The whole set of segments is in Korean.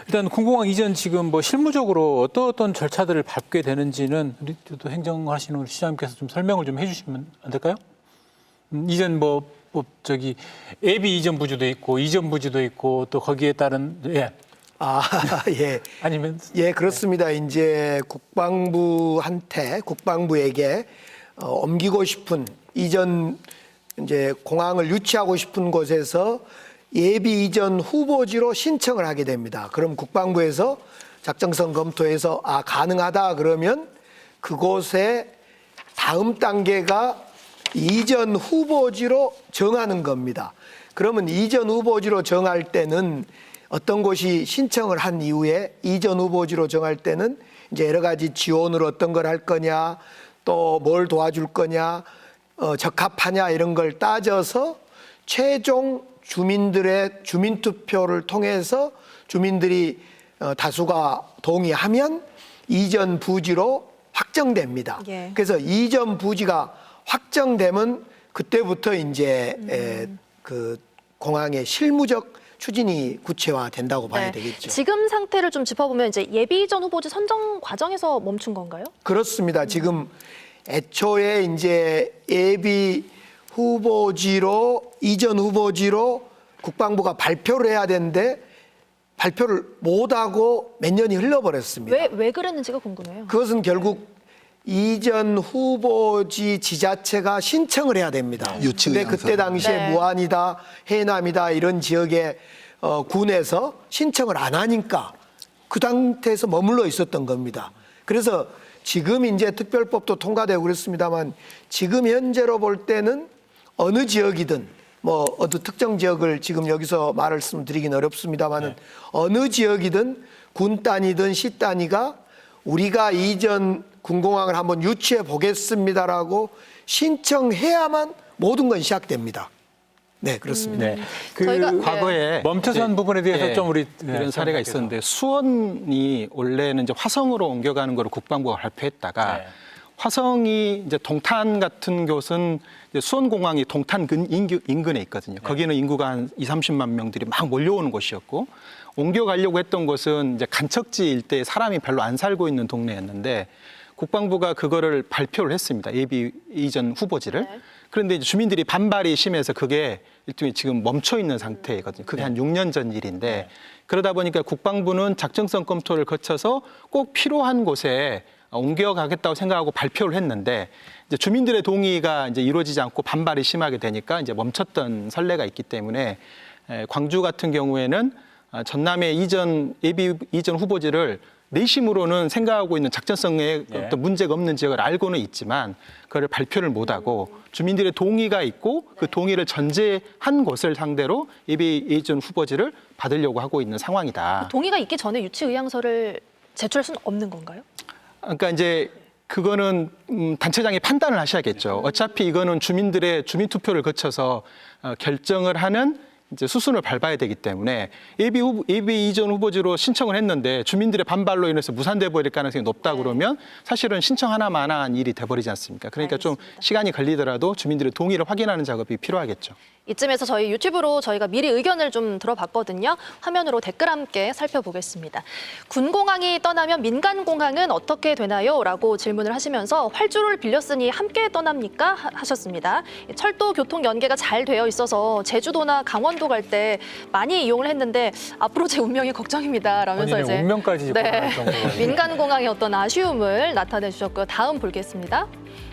일단 군공항 이전 지금 뭐 실무적으로 어떤 절차들을 밟게 되는지는 우리 또 행정하시는 우리 시장님께서 좀 설명을 좀 해주시면 안 될까요? 이전 저기 예비 이전 부지도 있고 이전 부지도 있고 또 거기에 따른 예. 예. 아니면 예, 그렇습니다. 이제 국방부에게 옮기고 싶은 이전 이제 공항을 유치하고 싶은 곳에서 예비 이전 후보지로 신청을 하게 됩니다. 그럼 국방부에서 작정성 검토해서 가능하다 그러면 그곳에 다음 단계가 이전 후보지로 정하는 겁니다. 그러면 이전 후보지로 정할 때는 어떤 곳이 신청을 한 이후에 이전 후보지로 정할 때는 이제 여러 가지 지원을 어떤 걸 할 거냐, 또 뭘 도와줄 거냐, 적합하냐 이런 걸 따져서 최종 주민들의 주민투표를 통해서 주민들이 다수가 동의하면 이전 부지로 확정됩니다. 예. 그래서 이전 부지가 확정되면 그때부터 이제 그 공항의 실무적 추진이 구체화된다고 봐야 되겠죠. 지금 상태를 좀 짚어보면 이제 예비 이전 후보지 선정 과정에서 멈춘 건가요? 그렇습니다. 지금 애초에 이제 예비 후보지로 이전 후보지로 국방부가 발표를 해야 되는데 발표를 못하고 몇 년이 흘러버렸습니다. 왜 그랬는지가 궁금해요. 그것은 결국 이전 후보지 지자체가 신청을 해야 됩니다. 근데 그때 당시에 네. 무안이다, 해남이다 이런 지역의 군에서 신청을 안 하니까 그 상태에서 머물러 있었던 겁니다. 그래서 지금 이제 특별법도 통과되고 그랬습니다만 지금 현재로 볼 때는 어느 지역이든 뭐 어느 특정 지역을 지금 여기서 말씀드리긴 어렵습니다만은 어느 지역이든 군 단위든 시 단위가 우리가 이전 군공항을 한번 유치해 보겠습니다라고 신청해야만 모든 건 시작됩니다. 네, 그렇습니다. 네. 그 저희가 과거에 멈춰선 부분에 대해서 예, 좀 우리 이런 사례가 있었는데 수원이 원래는 이제 화성으로 옮겨가는 거를 국방부가 발표했다가 네. 화성이 이제 동탄 같은 곳은 이제 수원공항이 동탄 인근에 있거든요. 거기는 인구가 한 2~30만 명들이 막 몰려오는 곳이었고 옮겨가려고 했던 곳은 이제 간척지 일대에 사람이 별로 안 살고 있는 동네였는데 국방부가 그거를 발표를 했습니다. 예비 이전 후보지를. 네. 그런데 이제 주민들이 반발이 심해서 그게 일종의 지금 멈춰 있는 상태거든요. 그게 한 6년 전 일인데 그러다 보니까 국방부는 작정성 검토를 거쳐서 꼭 필요한 곳에 옮겨가겠다고 생각하고 발표를 했는데 이제 주민들의 동의가 이제 이루어지지 않고 반발이 심하게 되니까 이제 멈췄던 선례가 있기 때문에 광주 같은 경우에는 전남의 예비 이전 후보지를 내심으로는 생각하고 있는 작전성에 어떤 문제가 없는 지역을 알고는 있지만 그걸 발표를 못하고 주민들의 동의가 있고 그 동의를 전제한 곳을 상대로 예비 이전 후보지를 받으려고 하고 있는 상황이다. 동의가 있기 전에 유치 의향서를 제출할 수는 없는 건가요? 그러니까 이제 그거는 단체장이 판단을 하셔야겠죠. 어차피 이거는 주민들의 주민투표를 거쳐서 결정을 하는 이제 수순을 밟아야 되기 때문에 예비 이전 후보지로 신청을 했는데 주민들의 반발로 인해서 무산돼 버릴 가능성이 높다 그러면 사실은 신청 하나만한 일이 돼버리지 않습니까? 그러니까 좀 시간이 걸리더라도 주민들의 동의를 확인하는 작업이 필요하겠죠. 이쯤에서 저희 유튜브로 저희가 미리 의견을 좀 들어봤거든요. 화면으로 댓글 함께 살펴보겠습니다. 군공항이 떠나면 민간공항은 어떻게 되나요? 라고 질문을 하시면서 활주로를 빌렸으니 함께 떠납니까? 하셨습니다. 철도 교통 연계가 잘 되어 있어서 제주도나 강원도 갈 때 많이 이용을 했는데 앞으로 제 운명이 걱정입니다. 라면서 본인의 운명까지 네, 정도로. 민간공항의 어떤 아쉬움을 나타내 주셨고요. 다음 보겠습니다.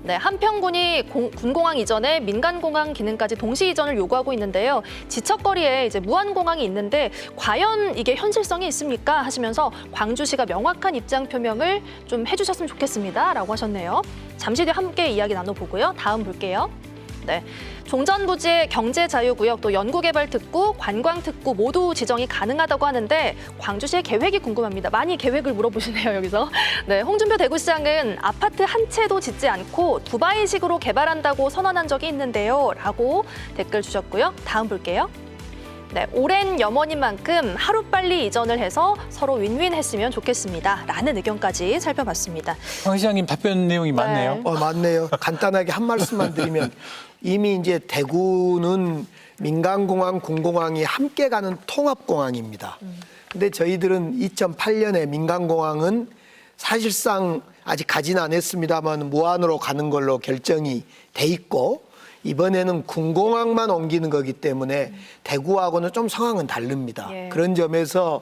네, 한평군이 군공항 이전에 민간공항 기능까지 동시 이전을 요구하고 있는데요. 지척거리에 이제 무안공항이 있는데 과연 이게 현실성이 있습니까? 하시면서 광주시가 명확한 입장 표명을 좀 해주셨으면 좋겠습니다.라고 하셨네요. 잠시 뒤에 함께 이야기 나눠보고요. 다음 볼게요. 네, 종전부지의 경제자유구역, 또 연구개발특구, 관광특구 모두 지정이 가능하다고 하는데 광주시의 계획이 궁금합니다. 많이 계획을 물어보시네요, 여기서. 네, 홍준표 대구시장은 아파트 한 채도 짓지 않고 두바이식으로 개발한다고 선언한 적이 있는데요. 라고 댓글 주셨고요. 다음 볼게요. 네, 오랜 염원인 만큼 하루빨리 이전을 해서 서로 윈윈했으면 좋겠습니다. 라는 의견까지 살펴봤습니다. 황 시장님 답변 내용이 많네요. 맞네요. 간단하게 한 말씀만 드리면 이미 이제 대구는 민간공항, 군공항이 함께 가는 통합공항입니다. 근데 저희들은 2008년에 민간공항은 사실상 아직 가진 않았습니다만 무한으로 가는 걸로 결정이 돼 있고 이번에는 군공항만 옮기는 거기 때문에 대구하고는 좀 상황은 다릅니다. 예. 그런 점에서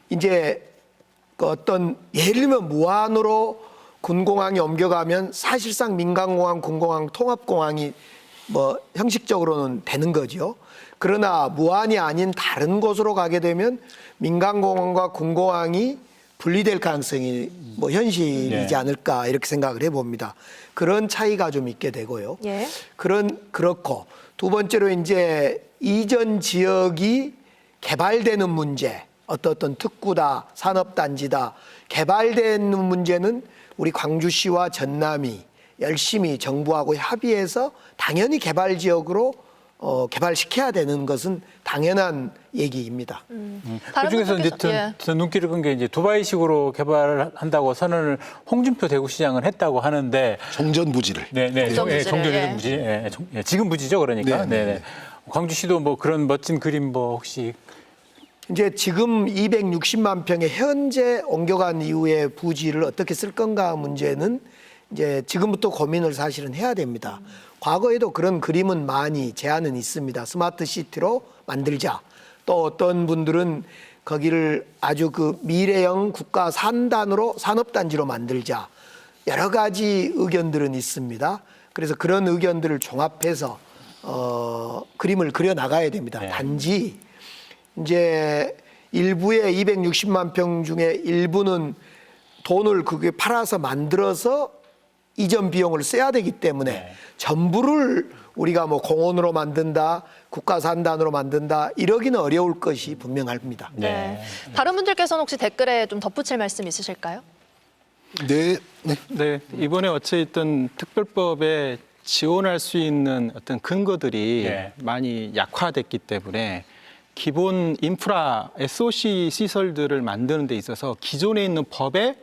이제 그 어떤 예를 들면 무한으로 군공항이 옮겨가면 사실상 민간공항, 군공항, 통합공항이 뭐 형식적으로는 되는 거죠. 그러나 무한이 아닌 다른 곳으로 가게 되면 민간공항과 군공항이 분리될 가능성이 뭐 현실이지 네. 않을까 이렇게 생각을 해봅니다. 그런 차이가 좀 있게 되고요. 예. 그렇고 두 번째로 이제 이전 지역이 개발되는 문제, 어떤 특구다, 산업단지다 개발되는 문제는 우리 광주시와 전남이 열심히 정부하고 협의해서 당연히 개발 지역으로 개발시켜야 되는 것은 당연한 얘기입니다. 다른 그중에서 이제 분들께서- 예. 더 눈길을 끈 게 이제 두바이식으로 개발을 한다고 선언을 홍준표 대구시장은 했다고 하는데 정전 부지를. 네네 정전 부지를, 부지 지금 부지죠 그러니까 네, 네네 광주시도 뭐 그런 멋진 그림 뭐 혹시 이제 지금 260만 평의 현재 옮겨간 이후에 부지를 어떻게 쓸 건가 문제는 이제 지금부터 고민을 사실은 해야 됩니다. 과거에도 그런 그림은 많이 제안은 있습니다. 스마트 시티로 만들자. 또 어떤 분들은 거기를 아주 그 미래형 국가 산단으로 산업단지로 만들자. 여러 가지 의견들은 있습니다. 그래서 그런 의견들을 종합해서 그림을 그려 나가야 됩니다. 네. 단지 이제 일부의 260만 평 중에 일부는 돈을 그게 팔아서 만들어서 이전 비용을 써야 되기 때문에 네. 전부를 우리가 뭐 공원으로 만든다, 국가산단으로 만든다 이러기는 어려울 것이 분명합니다. 네. 다른 분들께서는 혹시 댓글에 좀 덧붙일 말씀 있으실까요? 네, 네. 네, 이번에 어쨌든 특별법에 지원할 수 있는 어떤 근거들이 예. 많이 약화됐기 때문에 기본 인프라 SOC 시설들을 만드는 데 있어서 기존에 있는 법에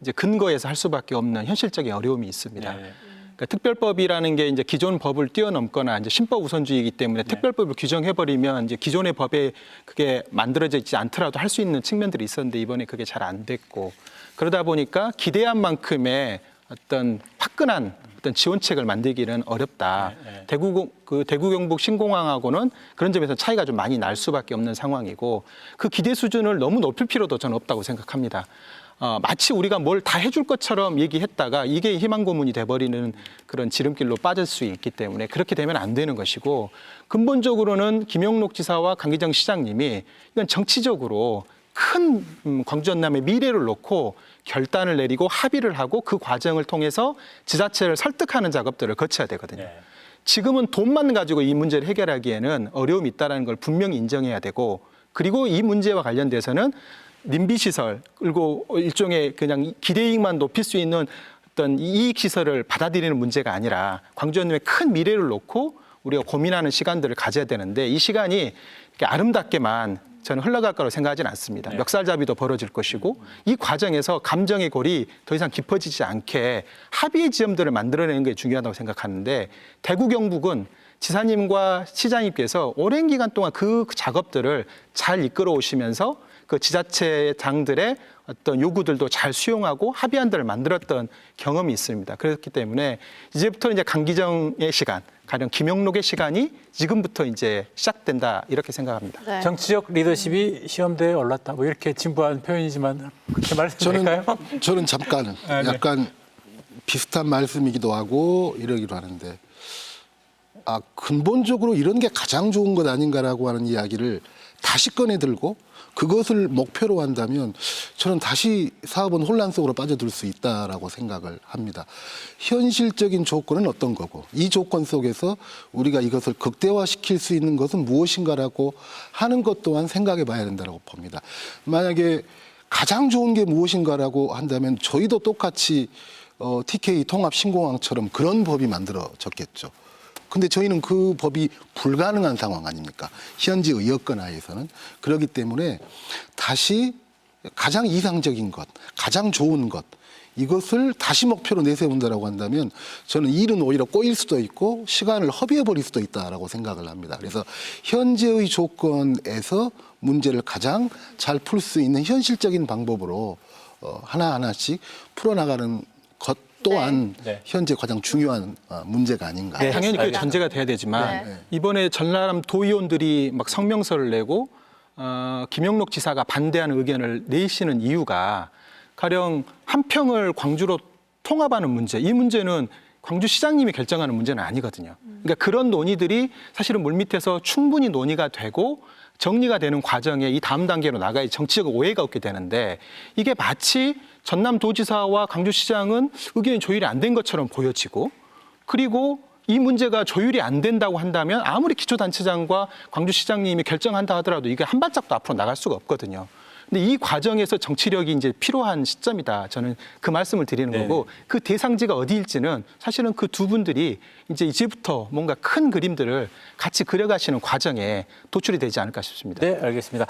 이제 근거해서 할 수밖에 없는 현실적인 어려움이 있습니다. 네. 그러니까 특별법이라는 게 이제 기존 법을 뛰어넘거나 이제 신법 우선주의이기 때문에 특별법을 규정해버리면 이제 기존의 법에 그게 만들어져 있지 않더라도 할 수 있는 측면들이 있었는데 이번에 그게 잘 안 됐고 그러다 보니까 기대한 만큼의 어떤 화끈한 어떤 지원책을 만들기는 어렵다. 대구 경북 신공항하고는 그런 점에서 차이가 좀 많이 날 수밖에 없는 상황이고 그 기대 수준을 너무 높일 필요도 저는 없다고 생각합니다. 마치 우리가 뭘 다 해줄 것처럼 얘기했다가 이게 희망 고문이 돼버리는 그런 지름길로 빠질 수 있기 때문에 그렇게 되면 안 되는 것이고 근본적으로는 김영록 지사와 강기정 시장님이 이건 정치적으로 큰 광주 전남의 미래를 놓고 결단을 내리고 합의를 하고 그 과정을 통해서 지자체를 설득하는 작업들을 거쳐야 되거든요. 네. 지금은 돈만 가지고 이 문제를 해결하기에는 어려움이 있다는 걸 분명히 인정해야 되고 그리고 이 문제와 관련돼서는 님비 시설 그리고 일종의 그냥 기대이익만 높일 수 있는 어떤 이익 시설을 받아들이는 문제가 아니라 광주 전남의 큰 미래를 놓고 우리가 고민하는 시간들을 가져야 되는데 이 시간이 이렇게 아름답게만 저는 흘러갈 거라고 생각하지는 않습니다. 멱살잡이도 벌어질 것이고 이 과정에서 감정의 골이 더 이상 깊어지지 않게 합의의 지점들을 만들어내는 게 중요하다고 생각하는데 대구 경북은 지사님과 시장님께서 오랜 기간 동안 그 작업들을 잘 이끌어 오시면서 그 지자체장들의 어떤 요구들도 잘 수용하고 합의안들을 만들었던 경험이 있습니다. 그렇기 때문에 이제부터 이제 강기정의 시간, 가령 김영록의 시간이 지금부터 이제 시작된다 이렇게 생각합니다. 네. 정치적 리더십이 시험대에 올랐다 뭐 이렇게 진부한 표현이지만 그렇게 말씀드릴까요? 저는 잠깐 아, 네. 약간 비슷한 말씀이기도 하고 이러기도 하는데 근본적으로 이런 게 가장 좋은 것 아닌가라고 하는 이야기를 다시 꺼내 들고 그것을 목표로 한다면 저는 다시 사업은 혼란 속으로 빠져들 수 있다라고 생각을 합니다. 현실적인 조건은 어떤 거고 이 조건 속에서 우리가 이것을 극대화시킬 수 있는 것은 무엇인가라고 하는 것 또한 생각해 봐야 된다고 봅니다. 만약에 가장 좋은 게 무엇인가라고 한다면 저희도 똑같이 TK 통합 신공항처럼 그런 법이 만들어졌겠죠. 근데 저희는 그 법이 불가능한 상황 아닙니까? 현지의 여건 하에서는. 그렇기 때문에 다시 가장 이상적인 것, 가장 좋은 것, 이것을 다시 목표로 내세운다라고 한다면 저는 일은 오히려 꼬일 수도 있고 시간을 허비해 버릴 수도 있다라고 생각을 합니다. 그래서 현재의 조건에서 문제를 가장 잘 풀 수 있는 현실적인 방법으로 하나하나씩 풀어나가는 것 또한 네. 현재 가장 중요한 문제가 아닌가. 당연히 그게 알겠습니다. 전제가 돼야 되지만 네. 이번에 전남 도의원들이 막 성명서를 내고 김영록 지사가 반대하는 의견을 내시는 이유가 가령 한평을 광주로 통합하는 문제, 이 문제는 광주시장님이 결정하는 문제는 아니거든요. 그러니까 그런 논의들이 사실은 물밑에서 충분히 논의가 되고 정리가 되는 과정에 이 다음 단계로 나가야 정치적 오해가 없게 되는데 이게 마치 전남도지사와 광주시장은 의견이 조율이 안 된 것처럼 보여지고 그리고 이 문제가 조율이 안 된다고 한다면 아무리 기초단체장과 광주시장님이 결정한다 하더라도 이게 한 발짝도 앞으로 나갈 수가 없거든요. 근데 이 과정에서 정치력이 이제 필요한 시점이다. 저는 그 말씀을 드리는 네. 거고 그 대상지가 어디일지는 사실은 그 두 분들이 이제부터 뭔가 큰 그림들을 같이 그려가시는 과정에 도출이 되지 않을까 싶습니다. 네, 알겠습니다.